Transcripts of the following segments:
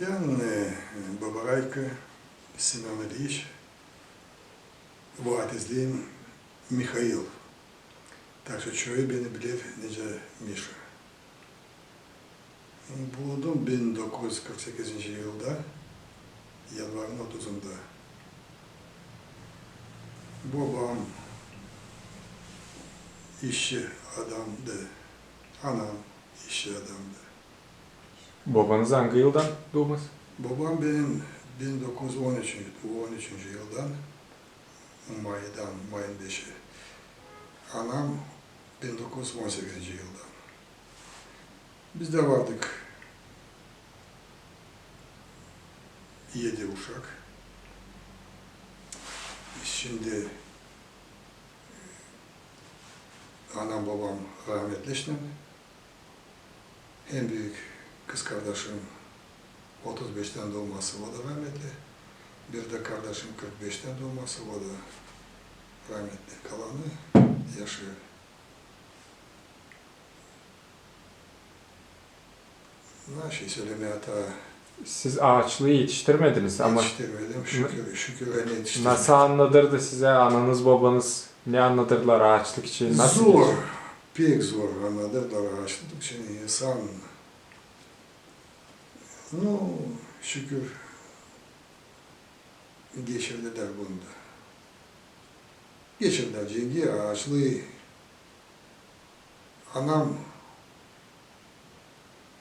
Ben Babarayko Sinan Ильич, vaatizliyim Mikhail. Так що çoğu beni bilir nece Mişa. Buldum 1948 yılda, yanvarın 30'unda. Babam işçi adamdı, anam işçi adamdı. Babanız hangi yıldan doğmuş? Babam benim 1913 yıldan, Mayın 5'i. Anam 1918 yıldan. Biz de vardık 7 uşak. Şimdi anam babam rahmetli. En büyük kız kardeşim 35'ten doğması, o da rahmetli. Bir de kardeşim 45'ten doğması, o da rahmetli. Kalanı yaşıyor. Ne şey söylemeye hata Siz ağaçlığı yetiştirmediniz ama yetiştirmedim. Şükür ben yetiştirmedim. nasıl anlatırdı size ananız babanız? Ne anlatırlar ağaçlık için? Nasıl Zor, geçiyor? pek zor anlatırlar ağaçlık için insan. Ну, şükür geçirdiler bunda. Geçirdiler cengi ağaçlığı. Anam,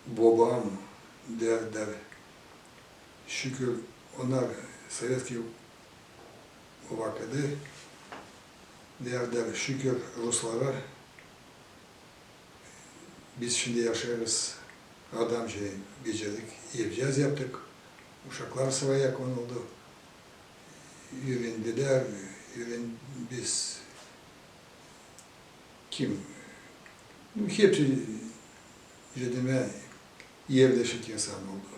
babam derler. Şükür onlar Sovetski vakitte derler şükür Ruslara. Biz şimdi yaşarız. Adamca gecelik evcaz yaptık. Uşaklar sıraya konuldu. Yüründüler. Biz kim? Hepsi cedime yerleşik insan oldu.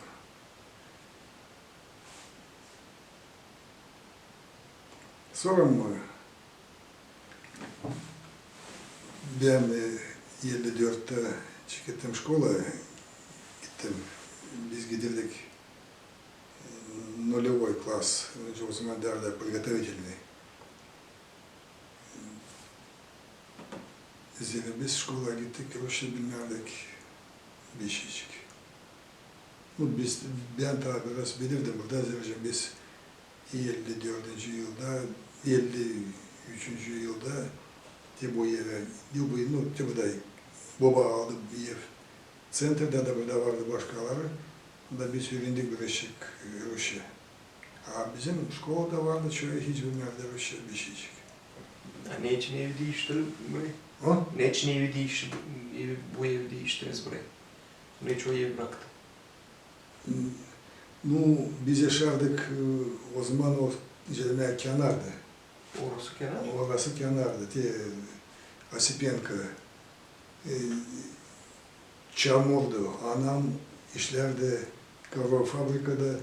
Sonra mı? Ben 54'te çıktım şkola, gittim. Biz gidirdik нулевой класс, o zaman derler подготовительный. Biz şkola gittik, Rusça bilmerdik bir şeycik. Ben tabi biraz bilirdim burada, biz 54. yılda, 53. yılda bu eve, bu da baba aldı bir ev. Center'da da burada vardı başkaları. Da biz öğrendik Rusça. Bizim şkolada vardı, şöyle hiç bilmezdi Rusça bir şeycik. Ne için evi değiştirip burayı? Ha? Ne için evi değiştirip, bu evi değiştiniz buraya? Ne için o evi bıraktı? Biz yaşardık, o zaman o Cedime kenardı. Orası kenar. Orası kenardı. Osipenko. Çamurdu. Anam işlerdi, karo fabrikada.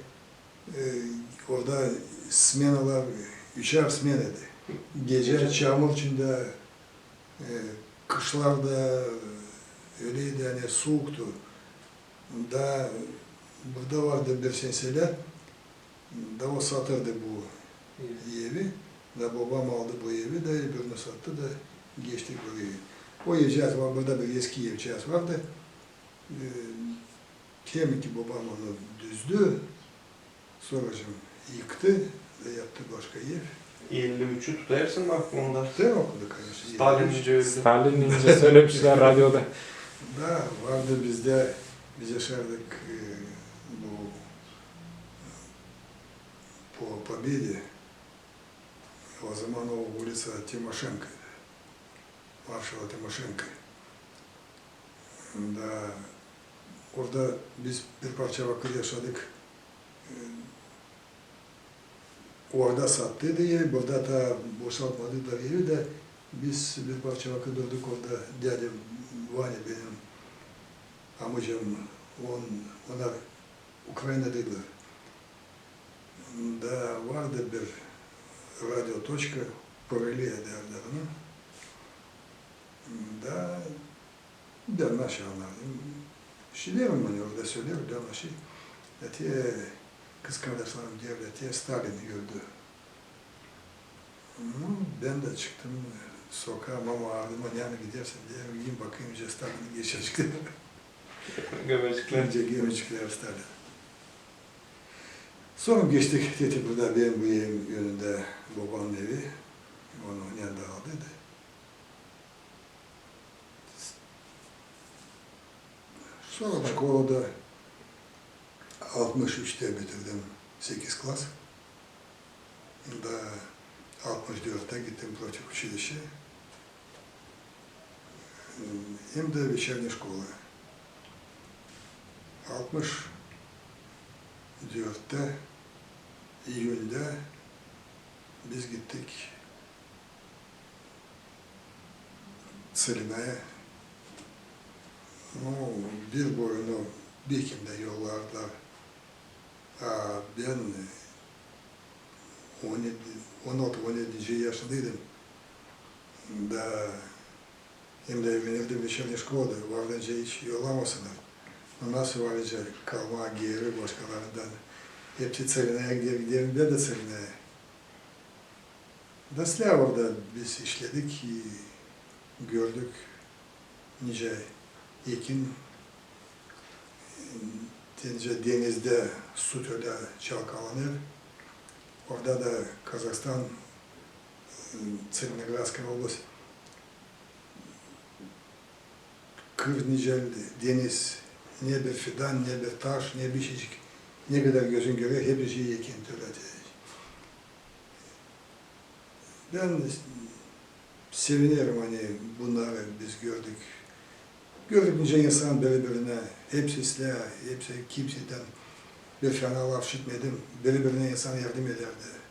Orada smenalar, 3'er smenaydı. Gece çamur içinde, kışlarda öyleydi, hani soğuktu. Da burada vardı bir senseler, da o satırdı bu evi. Da babam aldı bu evi, da öbürünü sattı da geçtik buraya. O evcaz var, burada bir eski evcaz vardı. Hem ki babam onu düzdü, sonra yıktı ve yaptı başka ev. 53'ü tutarsın mı aklında? Değil mi okuduk? Stalin'ince öldü. Stalin'ince söylemişler radyoda. Da vardı bizde, biz yaşardık по Победе. O zaman o улица Тимошенко, Marşala Timoşenko. Da orada biz bir parça vakit yaşadık. Orada sattıydı evi, burada da boşaltmadılar evi de biz bir parça vakit durduk orada. Dedim, Vanya benim amcam, onlar Ukrayna'daydılar. Da vardı bir radyo точка, Paralya derler ona. Da наши anlardım. Şilerim hani orada söylerim, da наши. Etiye kız kardeşlerim devletiye Stalin gördü. Ben de çıktım sokağa, mama ağrıma yani gidersin diye yiyeyim bakayım önce Stalin'i geçecekler. Gömecikler. Önce gömecekler Stalin. Sonra geçtik dedi burada benim bu evim yönünde babamın evi. Onun yanında aldıydı. Sonra şkolada 63'te bitirdim 8 klas. Da 64'te gittim против училища. Hem de вечерняя школа. 64'te İyun'da biz gittik Selina'ya. Bir boyunu Bekim'de yollardılar. Ben 16-17 yaşındaydım. Da hem de evlenirdim вечерняя şkolada. Varınca hiç yollamasınlar. Nasıl varınca kalma, geri başkalarından. Hepsi Selina'ya giderim, ben de Selina'ya. Da Slavov'da biz işledik, gördük nice ekin, denizde su öyle çalkalanır. Orada da Kazakistan, Целиноградская область, Kırnicel, deniz, ne bir fidan, ne bir taş, ne bir şeycik, ne kadar gözün görüyor, hepsi ekin öyle. Ben sevinirim hani bunları biz gördük. Gördük nice insan birbirine, hepsi silah, hepsi kimseden bir fena laf işitmedim. Birbirine insan yardım ederdi.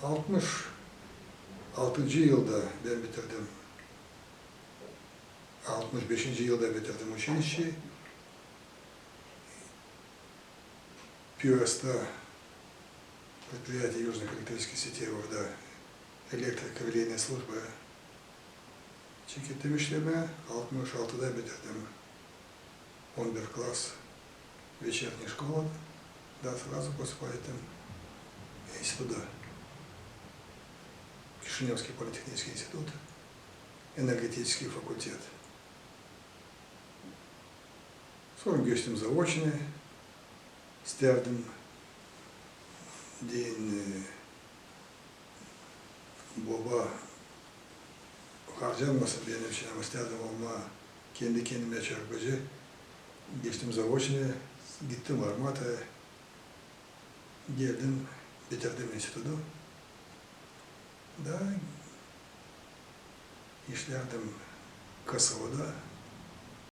66. yılda ben bitirdim. 65. yılda bitirdim училище. Пьюэста, предприятие Южных электрических сетей, orada elektrik releğine служба. Çekildim işleme, 66'da bitirdim. 11 класс, вечерняя школа, да, сразу после этого института. Кишиневский политехнический институт, энергетический факультет. Sonra geçtim zaочное, isterdim deyin baba harcanmasın benim için ama isterdim olma kendi kendime çarpıcı. Geçtim zaочное, gittim Armat'a, geldim, bitirdim enstitüdü. Da işlerdim Kasava'da.